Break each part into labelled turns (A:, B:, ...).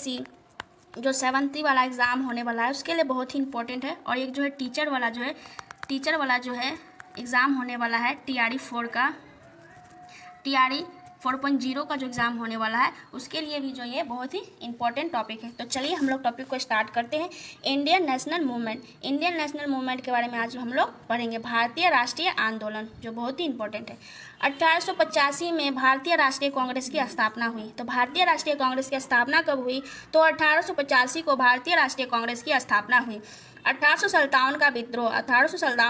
A: BPSC जो 7th वाला exam होने वाला है उसके लिए बहुत ही इंपॉर्टेंट है। और एक जो है टीचर वाला जो है एग्ज़ाम होने वाला है TRE 4 का, TRE 4.0 का जो एग्ज़ाम होने वाला है उसके लिए भी जो ये बहुत ही इंपॉर्टेंट टॉपिक है। तो चलिए हम लोग टॉपिक को स्टार्ट करते हैं। इंडियन नेशनल मूवमेंट के बारे में आज हम लोग पढ़ेंगे। भारतीय राष्ट्रीय आंदोलन जो बहुत ही इंपॉर्टेंट है। 1885 में भारतीय राष्ट्रीय कांग्रेस की स्थापना हुई। तो भारतीय राष्ट्रीय कांग्रेस की स्थापना कब हुई? तो 1885 को भारतीय राष्ट्रीय कांग्रेस की स्थापना हुई। 1857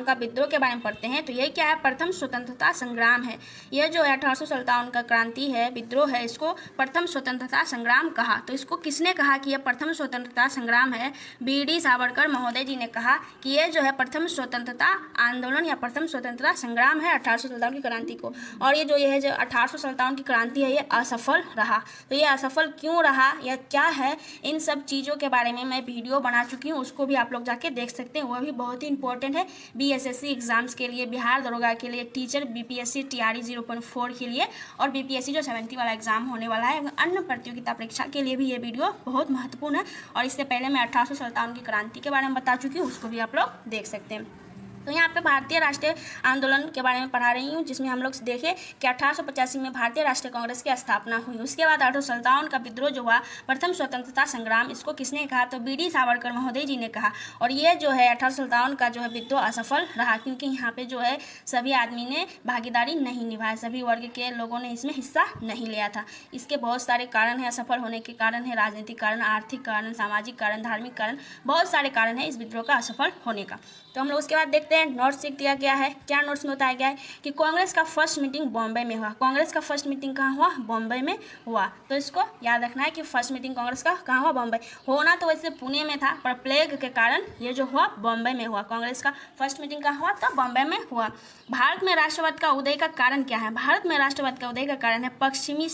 A: का विद्रोह के बारे में पढ़ते हैं। तो ये क्या है? प्रथम स्वतंत्रता संग्राम है। यह जो है 1857 का क्रांति है, विद्रोह है, इसको प्रथम स्वतंत्रता संग्राम कहा। तो इसको किसने कहा कि यह प्रथम स्वतंत्रता संग्राम है? BD सावरकर महोदय जी ने कहा कि यह जो है प्रथम स्वतंत्रता आंदोलन या प्रथम स्वतंत्रता संग्राम है 1857 की क्रांति को। और ये है जो 1857 की क्रांति है ये असफल रहा। तो ये असफल क्यों रहा या क्या है, इन सब चीज़ों के बारे में मैं वीडियो बना चुकी हूँ, उसको भी आप लोग के देख सकते हैं। वह भी बहुत ही इंपॉर्टेंट है BSSC एग्जाम्स के लिए, बिहार दरोगा के लिए, टीचर BPSC TRE 0.4 के लिए और BPSC जो 7th वाला एग्जाम होने वाला है, अन्य प्रतियोगिता परीक्षा के लिए भी ये वीडियो बहुत महत्वपूर्ण है। और इससे पहले मैं 1857 की क्रांति के बारे में बता चुकी हूँ, उसको भी आप लोग देख सकते हैं। तो यहाँ पे भारतीय राष्ट्रीय आंदोलन के बारे में पढ़ा रही हूँ, जिसमें हम लोग देखें कि 1885 में भारतीय राष्ट्रीय कांग्रेस की स्थापना हुई। उसके बाद 1857 का विद्रोह जो हुआ, प्रथम स्वतंत्रता संग्राम, इसको किसने कहा? तो BD सावरकर महोदय जी ने कहा। और ये जो है 1857 का जो है विद्रोह असफल रहा, क्योंकि यहाँ पे जो है सभी आदमी ने भागीदारी नहीं निभाया, सभी वर्ग के लोगों ने इसमें हिस्सा नहीं लिया था। इसके बहुत सारे कारण हैं, असफल होने के कारण है राजनीतिक कारण, आर्थिक कारण, सामाजिक कारण, धार्मिक कारण, बहुत सारे कारण है इस विद्रोह का असफल होने का। तो हम लोग उसके बाद देखते हैं नोट्स लिख दिया गया है। क्या नोट्स में बताया गया है कि कांग्रेस का फर्स्ट मीटिंग बॉम्बे में हुआ। कांग्रेस का फर्स्ट मीटिंग कहाँ हुआ? बॉम्बे में हुआ। तो इसको याद रखना है कि फर्स्ट मीटिंग कांग्रेस का कहाँ हुआ? बॉम्बे। होना तो वैसे पुणे में था, पर प्लेग के कारण ये जो हुआ बॉम्बे में हुआ। कांग्रेस का फर्स्ट मीटिंग कहाँ हुआ? तो बॉम्बे में हुआ। भारत में राष्ट्रवाद का उदय का कारण क्या है? भारत में राष्ट्रवाद का उदय का कारण है पश्चिमी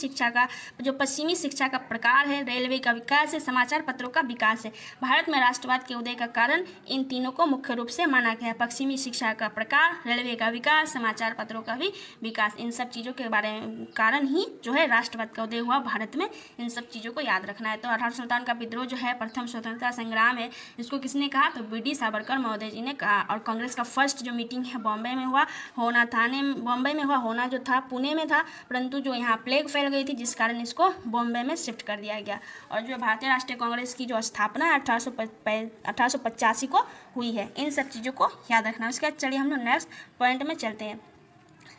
A: शिक्षा का प्रकार है, रेलवे का विकास है, समाचार पत्रों का विकास है। भारत में राष्ट्रवाद के उदय का कारण इन तीनों को मुख्य रूप से माना गया है। पश्चिमी शिक्षा का प्रकार, रेलवे का विकास, समाचार पत्रों का भी विकास, इन सब चीज़ों के बारे में कारण ही जो है राष्ट्रवाद का उदय हुआ भारत में। इन सब चीज़ों को याद रखना है। तो 1857 का विद्रोह जो है प्रथम स्वतंत्रता संग्राम है, इसको किसने कहा? तो BD सावरकर महोदय जी ने कहा। और कांग्रेस का फर्स्ट जो मीटिंग है बॉम्बे में हुआ, बॉम्बे में हुआ, होना जो था पुणे में था, परंतु जो यहाँ प्लेग फैल गई थी जिस कारण इसको बॉम्बे में शिफ्ट कर दिया गया। और जो भारतीय राष्ट्रीय कांग्रेस की जो स्थापना है 1885 को हुई है। इन सब चीज़ों को याद रखना है। उसके बाद चलिए हम लोग नेक्स्ट पॉइंट में चलते हैं।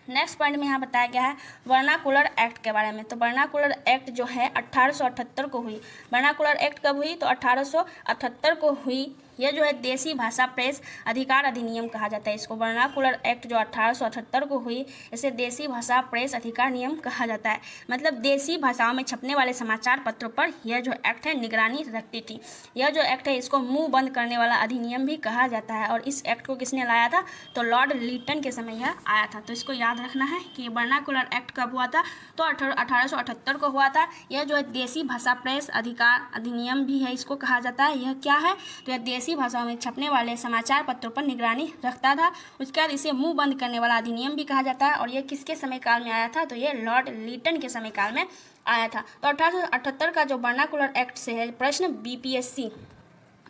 A: नेक्स्ट पॉइंट में यहाँ बताया गया है वर्नाकुलर एक्ट के बारे में। तो वर्नाकुलर एक्ट जो है 1878 को हुई। वर्नाकुलर एक्ट कब हुई? तो 1878 को हुई। यह जो है देसी भाषा प्रेस अधिकार अधिनियम कहा जाता है इसको। वर्नाकुलर एक्ट जो 1878 को हुई, इसे देसी भाषा प्रेस अधिकार नियम कहा जाता है। मतलब देसी भाषाओं में छपने वाले समाचार पत्रों पर यह जो एक्ट है निगरानी रखती थी। यह जो एक्ट है इसको मुंह बंद करने वाला अधिनियम भी कहा जाता है। और इस एक्ट को किसने लाया था? तो लॉर्ड लिटन के समय यह आया था। तो इसको याद रखना है कि वर्नाकुलर एक्ट कब हुआ था? तो 1878 को हुआ था। यह जो है देसी भाषा प्रेस अधिकार अधिनियम भी है, इसको कहा जाता है। यह क्या है? तो यह देसी भाषाओं में छपने वाले समाचार पत्रों पर निगरानी रखता था। उसके बाद इसे मुंह बंद करने वाला अधिनियम भी कहा जाता है। और यह किसके समय काल में आया था? तो यह लॉर्ड लिटन के समय काल में आया था। तो 1878 का जो वर्नाकुलर एक्ट से है प्रश्न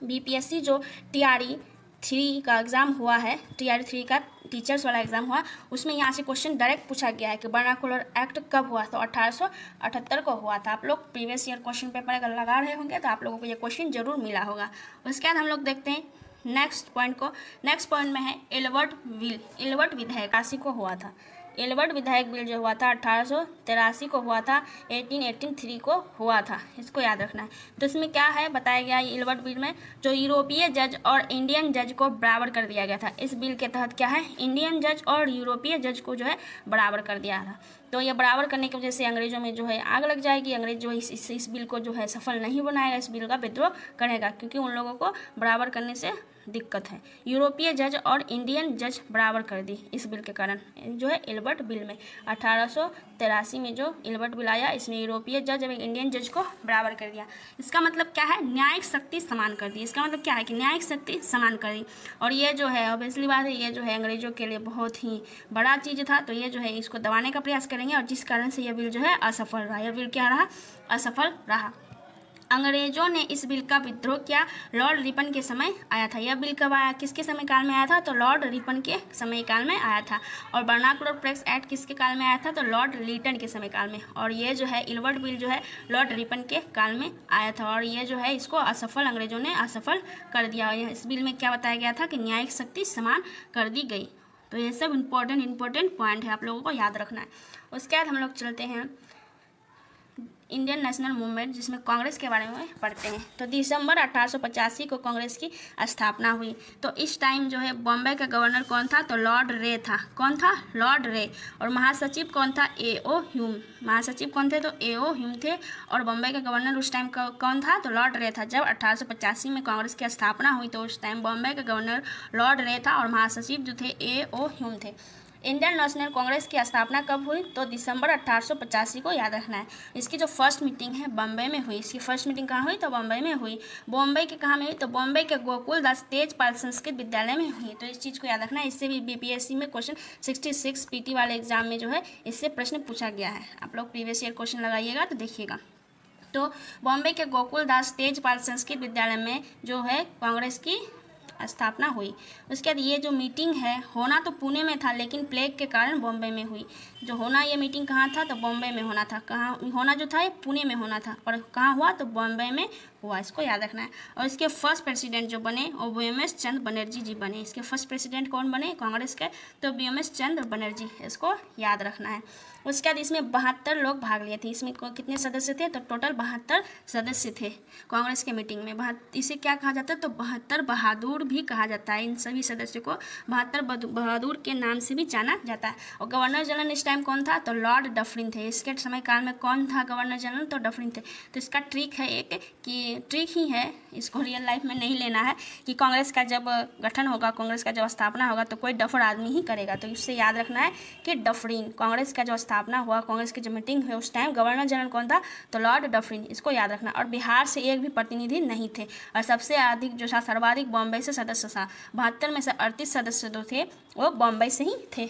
A: BPSC जो TRE 3 का एग्ज़ाम हुआ है, TRE 3 का टीचर्स वाला एग्जाम हुआ, उसमें यहाँ से क्वेश्चन डायरेक्ट पूछा गया है कि वर्नाकुलर एक्ट कब हुआ? तो 1878 को हुआ था। आप लोग प्रीवियस ईयर क्वेश्चन पेपर अगर लगा रहे होंगे तो आप लोगों को ये क्वेश्चन जरूर मिला होगा। उसके बाद हम लोग देखते हैं नेक्स्ट पॉइंट को। नेक्स्ट पॉइंट में है एल्बर्ट विधेयक 83 को हुआ था। एल्बर्ट विधायक बिल जो हुआ था 1883 को हुआ था, 1883 को हुआ था, इसको याद रखना है। तो इसमें क्या है बताया गया है एल्बर्ट बिल में, जो यूरोपीय जज और इंडियन जज को बराबर कर दिया गया था। इस बिल के तहत क्या है, इंडियन जज और यूरोपीय जज को जो है बराबर कर दिया था। तो ये बराबर करने की वजह से अंग्रेजों में जो है आग लग जाएगी। अंग्रेज जो है इस बिल को जो है सफल नहीं बनाएगा, इस बिल का विद्रोह करेगा, क्योंकि उन लोगों को बराबर करने से दिक्कत है। यूरोपीय जज और इंडियन जज बराबर कर दी इस बिल के कारण, जो है एल्बर्ट बिल में 1883 में जो एल्बर्ट बिल आया, इसमें यूरोपीय जज और इंडियन जज को बराबर कर दिया। इसका मतलब क्या है, न्यायिक शक्ति समान कर दी। इसका मतलब क्या है कि न्यायिक शक्ति समान कर दी। और ये जो है ऑब्वियसली बात है, ये जो है अंग्रेजों के लिए बहुत ही बड़ा चीज़ था। तो ये जो है इसको दबाने का प्रयास करेंगे, और जिस कारण से यह बिल जो है असफल रहा। यह बिल क्या रहा, असफल रहा। अंग्रेजों ने इस बिल का विद्रोह किया लॉर्ड रिपन के समय आया था। यह बिल कब आया, किसके समय काल में आया था, तो लॉर्ड रिपन के समय काल में आया था। और वर्नाकुलर प्रेस एक्ट किसके काल में आया था, तो लॉर्ड लीटन के समय काल में। और ये जो है इल्बर्ट बिल जो है लॉर्ड रिपन के काल में आया था। और ये जो है इसको असफल, अंग्रेजों ने असफल कर दिया। इस बिल में क्या बताया गया था कि न्यायिक शक्ति समान कर दी गई। तो ये सब इंपॉर्टेंट पॉइंट है, आप लोगों को याद रखना है। उसके बाद हम लोग चलते हैं इंडियन नेशनल मूवमेंट, जिसमें कांग्रेस के बारे में पढ़ते हैं। तो दिसंबर 1885 को कांग्रेस की स्थापना हुई। तो इस टाइम जो है बॉम्बे का गवर्नर कौन था, तो लॉर्ड रे था। कौन था, लॉर्ड रे। और महासचिव कौन था, A.O. ह्यूम। महासचिव कौन थे, तो A.O. ह्यूम थे। और बॉम्बे का गवर्नर उस टाइम कौन था, तो लॉर्ड रे था। जब 1885 में कांग्रेस की स्थापना हुई तो उस टाइम बॉम्बे का गवर्नर लॉर्ड रे था और महासचिव जो थे A.O. ह्यूम थे। इंडियन नेशनल कांग्रेस की स्थापना कब हुई, तो दिसंबर 1885 को याद रखना है। इसकी जो फर्स्ट मीटिंग है बम्बई में हुई। इसकी फर्स्ट मीटिंग कहाँ हुई, तो बम्बई में हुई। बॉम्बे के कहाँ में हुई, तो बॉम्बे के गोकुलदास तेजपाल संस्कृत विद्यालय में हुई। तो इस चीज़ को याद रखना है। इससे भी बीपीएससी में क्वेश्चन 66 पीटी वाले एग्जाम में जो है इससे प्रश्न पूछा गया है। आप लोग प्रीवियस ईयर क्वेश्चन लगाइएगा तो देखिएगा। तो बॉम्बे के गोकुलदास तेजपाल संस्कृत विद्यालय में जो है कांग्रेस की स्थापना हुई। उसके बाद ये जो मीटिंग है होना तो पुणे में था, लेकिन प्लेग के कारण बॉम्बे में हुई। जो होना ये मीटिंग कहाँ था, तो बॉम्बे में होना था। कहाँ होना जो था ये पुणे में होना था, और कहाँ हुआ, तो बॉम्बे में हुआ। इसको याद रखना है। और इसके फर्स्ट प्रेसिडेंट जो बने वो BMS चंद्र बनर्जी जी बने। इसके फर्स्ट प्रेसिडेंट कौन बने कांग्रेस के, तो BMS चंद्र बनर्जी। इसको याद रखना है। उसके बाद इसमें 72 लोग भाग लिए थे। इसमें कितने सदस्य थे, तो टोटल 72 सदस्य थे कांग्रेस के मीटिंग में। इसे क्या कहा जाता है, तो 72 बहादुर भी कहा जाता है। इन सभी सदस्यों को 72 बहादुर के नाम से भी जाना जाता है। और गवर्नर जनरल इस टाइम कौन था, तो लॉर्ड डफरिन थे। इसके समय काल में कौन था गवर्नर जनरल, तो डफरिन थे। तो इसका ट्रिक है एक कि ट्रिक ही है, इसको रियल लाइफ में नहीं लेना है, कि कांग्रेस का जब गठन होगा, कांग्रेस का जब स्थापना होगा तो कोई डफर आदमी ही करेगा। तो इससे याद रखना है कि डफरिन, कांग्रेस का जो स्थापना हुआ, कांग्रेस की जो मीटिंग हुई उस टाइम गवर्नर जनरल कौन था, तो लॉर्ड डफरिन। इसको याद रखना। और बिहार से एक भी प्रतिनिधि नहीं थे। और सबसे अधिक जो था, सर्वाधिक बॉम्बे से सदस्य था। 72 में से 38 सदस्य जो थे वो बॉम्बे से ही थे।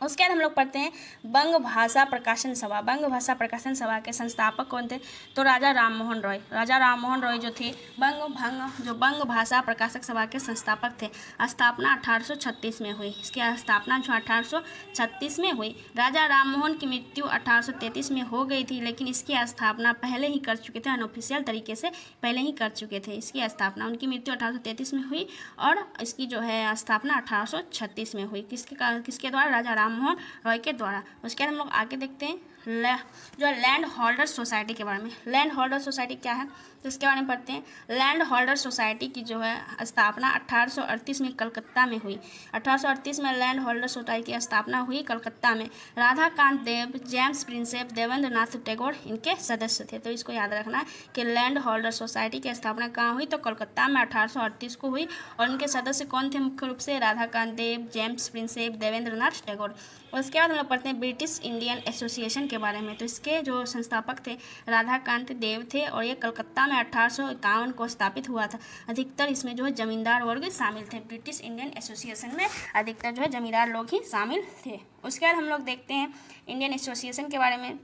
A: उसके बाद हम लोग पढ़ते हैं बंग भाषा प्रकाशन सभा। बंग भाषा प्रकाशन सभा के संस्थापक कौन थे, तो राजा राममोहन रॉय। राजा राममोहन रॉय जो थे बंग भाषा प्रकाशक सभा के संस्थापक थे। स्थापना 1836 में हुई। इसकी स्थापना जो 1836 में हुई। राजा राममोहन की मृत्यु 1833 में हो गई थी, लेकिन इसकी स्थापना पहले ही कर चुके थे, अनऑफिशियल तरीके से पहले ही कर चुके थे इसकी स्थापना। उनकी मृत्यु 1833 में हुई और इसकी जो है स्थापना 1836 में हुई। किसके द्वारा, राजा राममोहन रॉय के द्वारा। उसके बाद हम लोग आगे देखते हैं जो लैंड होल्डर सोसाइटी के बारे में। लैंड होल्डर सोसाइटी क्या है, तो इसके बारे में पढ़ते हैं। लैंड होल्डर सोसाइटी की जो है स्थापना 1838 में कलकत्ता में हुई। 1838 में लैंड होल्डर सोसाइटी की स्थापना हुई कलकत्ता में। राधाकांत देव, जेम्स प्रिंसेप, देवेंद्र नाथ टैगोर इनके सदस्य थे। तो इसको याद रखना है कि लैंड होल्डर सोसाइटी की स्थापना कहाँ हुई, तो कलकत्ता में 1838 को हुई। और इनके सदस्य कौन थे, मुख्य रूप से राधाकांत देव, जेम्स प्रिंसेप, देवेंद्र नाथ टैगोर। उसके बाद हम लोग पढ़ते हैं ब्रिटिश इंडियन एसोसिएशन के बारे में। तो इसके जो संस्थापक थे राधाकांत देव थे और ये कलकत्ता में 1851 को स्थापित हुआ था। अधिकतर इसमें जो है जमींदार वर्ग शामिल थे। ब्रिटिश इंडियन एसोसिएशन में अधिकतर जो है जमींदार लोग ही शामिल थे। उसके बाद हम लोग देखते हैं इंडियन एसोसिएशन के बारे में।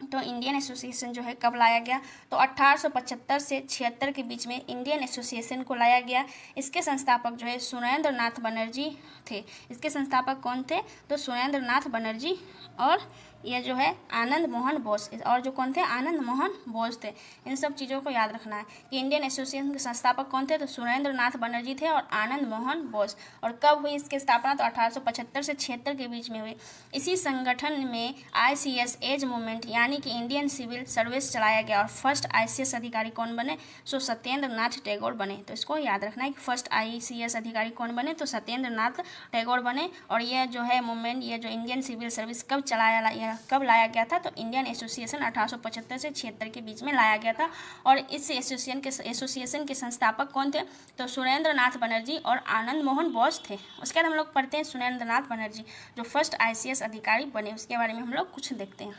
A: तो इंडियन एसोसिएशन जो है कब लाया गया, तो 1875 से 76 के बीच में इंडियन एसोसिएशन को लाया गया। इसके संस्थापक जो है सुरेंद्र नाथ बनर्जी थे। इसके संस्थापक कौन थे, तो सुरेंद्र नाथ बनर्जी और यह जो है आनंद मोहन बोस। और जो कौन थे, आनंद मोहन बोस थे। इन सब चीज़ों को याद रखना है कि इंडियन एसोसिएशन के संस्थापक कौन थे, तो सुरेंद्र नाथ बनर्जी थे और आनंद मोहन बोस। और कब हुई इसकी स्थापना, तो 1875 से 76 के बीच में हुई। इसी संगठन में ICS एज मूवमेंट यानी कि इंडियन सिविल सर्विस चलाया गया। और फर्स्ट ICS अधिकारी कौन बने, सो सत्येंद्र नाथ टैगोर बने। तो इसको याद रखना है कि फर्स्ट ICS अधिकारी कौन बने, तो सत्येंद्र नाथ टैगोर बने। और यह जो है मूवमेंट, ये जो इंडियन सिविल सर्विस कब लाया गया था, तो इंडियन एसोसिएशन 1875 से 76 के बीच में लाया गया था। और इस एसोसिएशन के संस्थापक कौन थे, तो सुरेंद्र नाथ बनर्जी और आनंद मोहन बोस थे। उसके बाद हम लोग पढ़ते हैं सुरेंद्र नाथ बनर्जी जो फर्स्ट ICS अधिकारी बने। उसके बारे में हम लोग कुछ देखते हैं।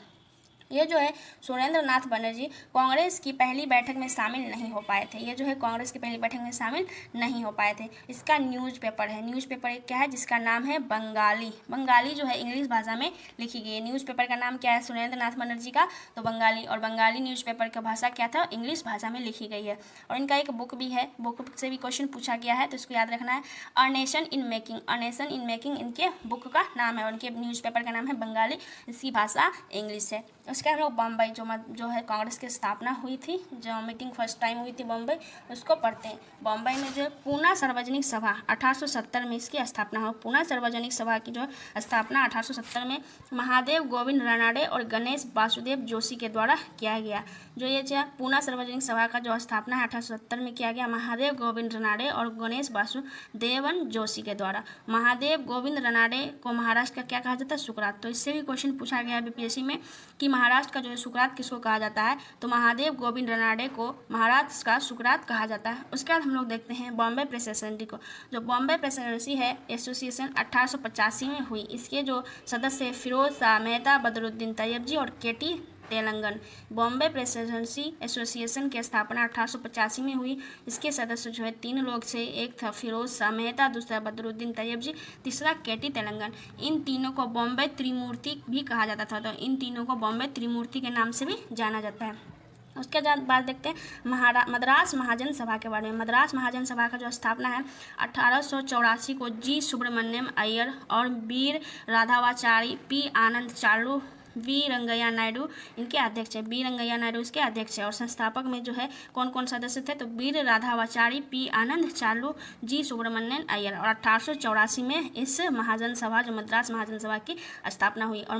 A: ये जो है सुरेंद्र नाथ बनर्जी कांग्रेस की पहली बैठक में शामिल नहीं हो पाए थे। ये जो है कांग्रेस की पहली बैठक में शामिल नहीं हो पाए थे। इसका न्यूज़पेपर है, न्यूज़पेपर एक क्या है जिसका नाम है बंगाली। बंगाली जो है इंग्लिश भाषा में लिखी गई है। न्यूज़पेपर का नाम क्या है सुरेंद्र नाथ बनर्जी का, तो बंगाली। और बंगाली न्यूज़पेपर का भाषा क्या था, इंग्लिश भाषा में लिखी गई है। और इनका एक बुक भी है, बुक से भी क्वेश्चन पूछा गया है, तो इसको याद रखना है। A nation in making, a nation in making इनके बुक का नाम है। उनके न्यूज़पेपर का नाम है बंगाली, इसकी भाषा इंग्लिश है। उसके हम लोग बम्बई जो है कांग्रेस की स्थापना हुई थी, जो मीटिंग फर्स्ट टाइम हुई थी बम्बई, उसको पढ़ते हैं। बम्बई में जो पूना सार्वजनिक सभा 1870 में इसकी स्थापना हुई। पूना सार्वजनिक सभा की जो स्थापना 1870 में महादेव गोविंद रानडे और गणेश वासुदेव जोशी के द्वारा किया गया। जो ये पूना सार्वजनिक सभा का जो स्थापना है 1870 में किया गया महादेव गोविंद रानडे और गणेश वासुदेवन जोशी के द्वारा। महादेव गोविंद रानडे को महाराष्ट्र का क्या कहा जाता है, सुकरात। तो इससे भी क्वेश्चन पूछा गया है बीपीएससी में कि महाराष्ट्र का जो है सुकरात किसको कहा जाता है, तो महादेव गोविंद रानडे को महाराष्ट्र का सुकरात कहा जाता है। उसके बाद हम लोग देखते हैं बॉम्बे प्रेसिडेंसी को। जो बॉम्बे प्रेसिडेंसी है एसोसिएशन 1885 में हुई। इसके जो सदस्य फिरोज शाह मेहता, बदरुद्दीन तैयबजी और केटी तेलंगन। बॉम्बे प्रेसिडेंसी एसोसिएशन की स्थापना 1885 में हुई। इसके सदस्य जो है 3 लोग थे, एक था फिरोज शाह मेहता, दूसरा बदरुद्दीन तैयबजी, तीसरा केटी तेलंगन। इन तीनों को बॉम्बे त्रिमूर्ति भी कहा जाता था, तो इन तीनों को बॉम्बे त्रिमूर्ति के नाम से भी जाना जाता है। उसके बाद देखते हैं मद्रास महाजन सभा के बारे में। मद्रास महाजन सभा का जो स्थापना है 1884 को जी सुब्रमण्यम अय्यर और वीर राघवाचारी, पी आनंद चालू, वी रंगैया नायडू इनके अध्यक्ष है। वी रंगैया नायडू इसके अध्यक्ष है। और संस्थापक में जो है कौन कौन सदस्य थे, तो वीर राघवाचारी, पी आनंद चालू, जी सुब्रमण्यम अय्यर। और 1884 में इस महाजन सभा जो मद्रास महाजन सभा की स्थापना हुई। और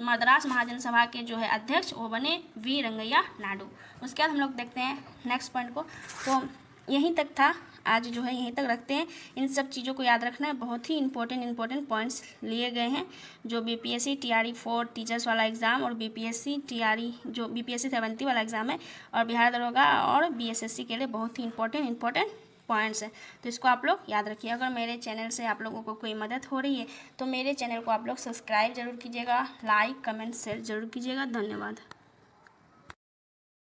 A: मद्रास महाजन सभा के जो है अध्यक्ष वो बने वी रंगैया नायडू। उसके बाद हम लोग देखते हैं नेक्स्ट पॉइंट को। तो यहीं तक था, आज जो है यहीं तक रखते हैं। इन सब चीज़ों को याद रखना है, बहुत ही इंपॉर्टेंट पॉइंट्स लिए गए हैं जो बीपीएससी टीआरई 4 टीचर्स वाला एग्ज़ाम और बीपीएससी टीआरई जो बीपीएससी 70 वाला एग्ज़ाम है और बिहार दरोगा और बीएसएससी के लिए बहुत ही इंपॉर्टेंट पॉइंट्स है। तो इसको आप लोग याद रखिए। अगर मेरे चैनल से आप लोगों को कोई मदद हो रही है तो मेरे चैनल को आप लोग सब्सक्राइब जरूर कीजिएगा, लाइक कमेंट शेयर जरूर कीजिएगा। धन्यवाद।